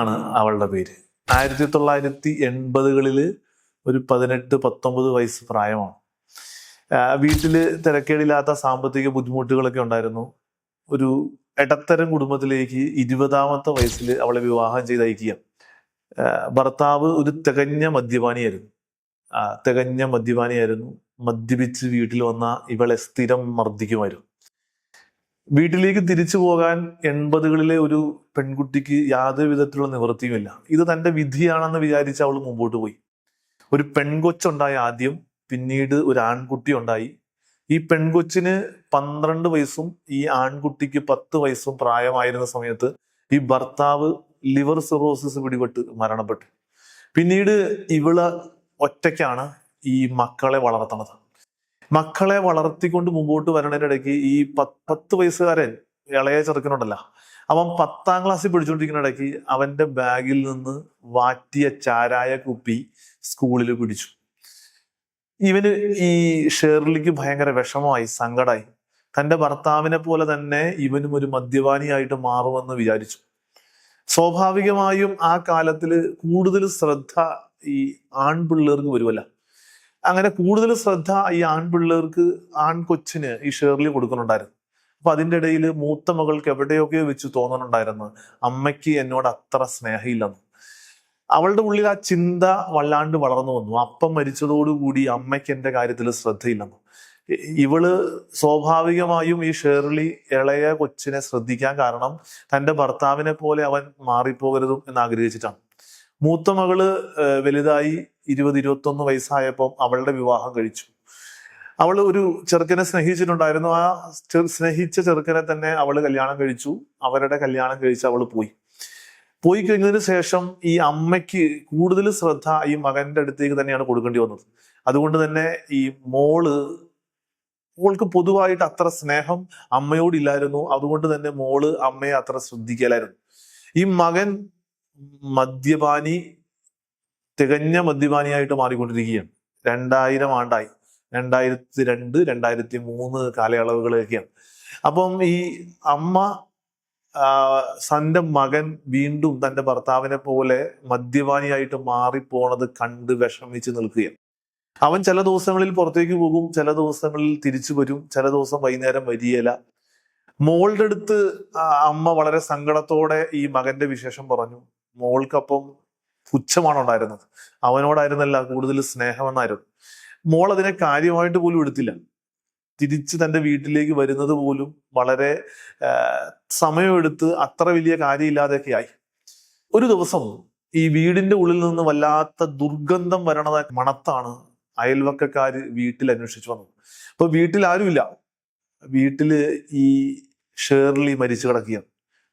എന്നാണ് അവളുടെ പേര്. 1980-കളിൽ ഒരു 18-19 വയസ്സ് പ്രായമാണ്. വീട്ടില് തിരക്കേടില്ലാത്ത സാമ്പത്തിക ബുദ്ധിമുട്ടുകളൊക്കെ ഉണ്ടായിരുന്നു. ഒരു ഇടത്തരം കുടുംബത്തിലേക്ക് 20-ാമത്തെ വയസ്സിൽ അവളെ വിവാഹം ചെയ്ത് അയക്കുക. ഭർത്താവ് ഒരു തികഞ്ഞ മദ്യപാനിയായിരുന്നു. മദ്യപിച്ച് വീട്ടിൽ വന്ന ഇവളെ സ്ഥിരം മർദ്ദിക്കുമായിരുന്നു. വീട്ടിലേക്ക് തിരിച്ചു പോകാൻ 80-കളിലെ ഒരു പെൺകുട്ടിക്ക് യാതൊരു വിധത്തിലുള്ള നിവൃത്തിയുമില്ല. ഇത് തന്റെ വിധിയാണെന്ന് വിചാരിച്ച് അവൾ മുമ്പോട്ട് പോയി. ഒരു പെൺകൊച്ചുണ്ടായി ആദ്യം, പിന്നീട് ഒരു ആൺകുട്ടി ഉണ്ടായി. ഈ പെൺകൊച്ചിന് 12 വയസ്സും ഈ ആൺകുട്ടിക്ക് 10 വയസ്സും പ്രായമായിരുന്ന സമയത്ത് ഈ ഭർത്താവ് ലിവർ സിറോസിസ് പിടിപെട്ട് മരണപ്പെട്ടു. പിന്നീട് ഇവള് ഒറ്റയ്ക്കാണ് ഈ മക്കളെ വളർത്തണത്. മക്കളെ വളർത്തിക്കൊണ്ട് മുമ്പോട്ട് വരണതിനിടയ്ക്ക് ഈ 10 വയസ്സുകാരൻ ഇളയ ചെറുക്കനുണ്ടല്ല, അവൻ 10ാം ക്ലാസ്സിൽ പഠിച്ചുകൊണ്ടിരിക്കുന്ന ഇടയ്ക്ക് അവന്റെ ബാഗിൽ നിന്ന് വാറ്റിയ ചാരായ കുപ്പി സ്കൂളിൽ പിടിച്ചു. ഇവന് ഈ ഷേർലിക്ക് ഭയങ്കര വിഷമമായി, സങ്കടമായി. തന്റെ ഭർത്താവിനെ പോലെ തന്നെ ഇവനും ഒരു മദ്യപാനിയായിട്ട് മാറുമെന്ന് വിചാരിച്ചു. സ്വാഭാവികമായും ആ കാലത്തിൽ കൂടുതൽ ശ്രദ്ധ ഈ ആൺപിള്ളേർക്ക് വരുമല്ല. അങ്ങനെ കൂടുതൽ ശ്രദ്ധ ഈ ആൺകൊച്ചിന് ഈ ഷേർലി കൊടുക്കുന്നുണ്ടായിരുന്നു. അപ്പൊ അതിൻ്റെ ഇടയിൽ മൂത്ത മകൾക്ക് എവിടെയൊക്കെയോ വെച്ച് തോന്നുന്നുണ്ടായിരുന്നു, അമ്മയ്ക്ക് എന്നോട് അത്ര സ്നേഹമില്ലെന്ന്. അവളുടെ ഉള്ളിൽ ആ ചിന്ത വല്ലാണ്ട് വളർന്നു വന്നു. അപ്പം മരിച്ചതോടുകൂടി അമ്മയ്ക്ക് എൻ്റെ കാര്യത്തിൽ ശ്രദ്ധയില്ലെന്ന്. ഇവള് സ്വാഭാവികമായും ഈ ഷേർലി ഇളയ കൊച്ചിനെ ശ്രദ്ധിക്കാൻ കാരണം തൻ്റെ ഭർത്താവിനെ പോലെ അവൻ മാറിപ്പോകരുതും എന്ന് ആഗ്രഹിച്ചിട്ടാണ്. മൂത്ത മകള് വലുതായി 20-21 വയസ്സായപ്പോൾ അവളുടെ വിവാഹം കഴിച്ചു. അവൾ ഒരു ചെറുക്കനെ സ്നേഹിച്ചിട്ടുണ്ടായിരുന്നു. ആ സ്നേഹിച്ച ചെറുക്കനെ തന്നെ അവള് കല്യാണം കഴിച്ചു. അവരുടെ കല്യാണം കഴിച്ച് അവൾ പോയി കഴിഞ്ഞതിന് ശേഷം ഈ അമ്മയ്ക്ക് കൂടുതൽ ശ്രദ്ധ ഈ മകന്റെ അടുത്തേക്ക് തന്നെയാണ് കൊടുക്കേണ്ടി വന്നത്. അതുകൊണ്ട് തന്നെ ഈ മോൾക്ക് പൊതുവായിട്ട് അത്ര സ്നേഹം അമ്മയോടില്ലായിരുന്നു. അതുകൊണ്ട് തന്നെ മോള് അമ്മയെ അത്ര ശ്രദ്ധിക്കലായിരുന്നു. ഈ മകൻ തികഞ്ഞ മദ്യപാനിയായിട്ട് മാറിക്കൊണ്ടിരിക്കുകയാണ്. 2000 ആണ്ടായി, 2002, 2003 കാലയളവുകളൊക്കെയാണ്. അപ്പം ഈ അമ്മ തന്റെ മകൻ വീണ്ടും തന്റെ ഭർത്താവിനെ പോലെ മദ്യപാനിയായിട്ട് മാറിപ്പോണത് കണ്ട് വിഷമിച്ച് നിൽക്കുകയാണ്. അവൻ ചില ദിവസങ്ങളിൽ പുറത്തേക്ക് പോകും, ചില ദിവസങ്ങളിൽ തിരിച്ചു വരും, ചില ദിവസം വൈകുന്നേരം വരികയില്ല. മോളുടെ അടുത്ത് അമ്മ വളരെ സങ്കടത്തോടെ ഈ മകന്റെ വിശേഷം പറഞ്ഞു. മോൾക്കപ്പം പുച്ഛമാണ് ഉണ്ടായിരുന്നത്, അവനോടായിരുന്നല്ല കൂടുതൽ സ്നേഹമെന്നായിരുന്നു. മോൾ അതിനെ കാര്യമായിട്ട് പോലും എടുത്തില്ല. തിരിച്ച് തൻ്റെ വീട്ടിലേക്ക് വരുന്നത് പോലും വളരെ സമയമെടുത്ത് അത്ര വലിയ കാര്യമില്ലാതെയൊക്കെ ആയി. ഒരു ദിവസം ഈ വീടിന്റെ ഉള്ളിൽ നിന്ന് വല്ലാത്ത ദുർഗന്ധം വരണത മണത്താണ് അയൽവക്കക്കാര് വീട്ടിൽ അന്വേഷിച്ചു വന്നത്. അപ്പൊ വീട്ടിൽ ആരുമില്ല. വീട്ടില് ഈ ഷേർലി മരിച്ചു കിടക്കുകയാണ്.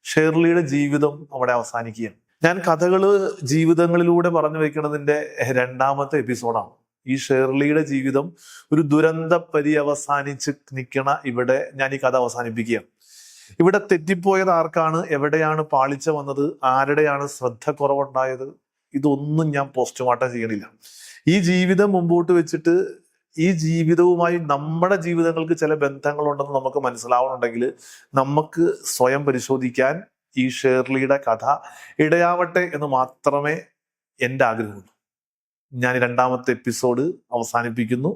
ഷേർലിയുടെ ജീവിതം അവിടെ അവസാനിക്കുകയാണ്. ഞാൻ കഥകള് ജീവിതങ്ങളിലൂടെ പറഞ്ഞു വെക്കുന്നതിന്റെ 2ാമത്തെ എപ്പിസോഡാണ്. ഈ ഷേർലിയുടെ ജീവിതം ഒരു ദുരന്ത പര്യവസാനിച്ച് നിൽക്കണ ഇവിടെ ഞാൻ ഈ കഥ അവസാനിപ്പിക്കുകയാണ്. ഇവിടെ തെറ്റിപ്പോയത് ആർക്കാണ്, എവിടെയാണ് പാളിച്ച വന്നത്, ആരുടെയാണ് ശ്രദ്ധ കുറവുണ്ടായത്, ഇതൊന്നും ഞാൻ പോസ്റ്റ്മോർട്ടം ചെയ്യണില്ല. ഈ ജീവിതം മുമ്പോട്ട് വെച്ചിട്ട് ഈ ജീവിതവുമായി നമ്മുടെ ജീവിതങ്ങൾക്ക് ചില ബന്ധങ്ങളുണ്ടെന്ന് നമുക്ക് മനസ്സിലാവണമെങ്കിൽ നമുക്ക് സ്വയം പരിശോധിക്കാൻ ഈ ഷേർലിയുടെ കഥ ഇടയാവട്ടെ എന്ന് മാത്രമേ എൻ്റെ ആഗ്രഹമുള്ളൂ. ഞാൻ 2ാമത്തെ എപ്പിസോഡ് അവസാനിപ്പിക്കുന്നു.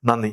നന്ദി.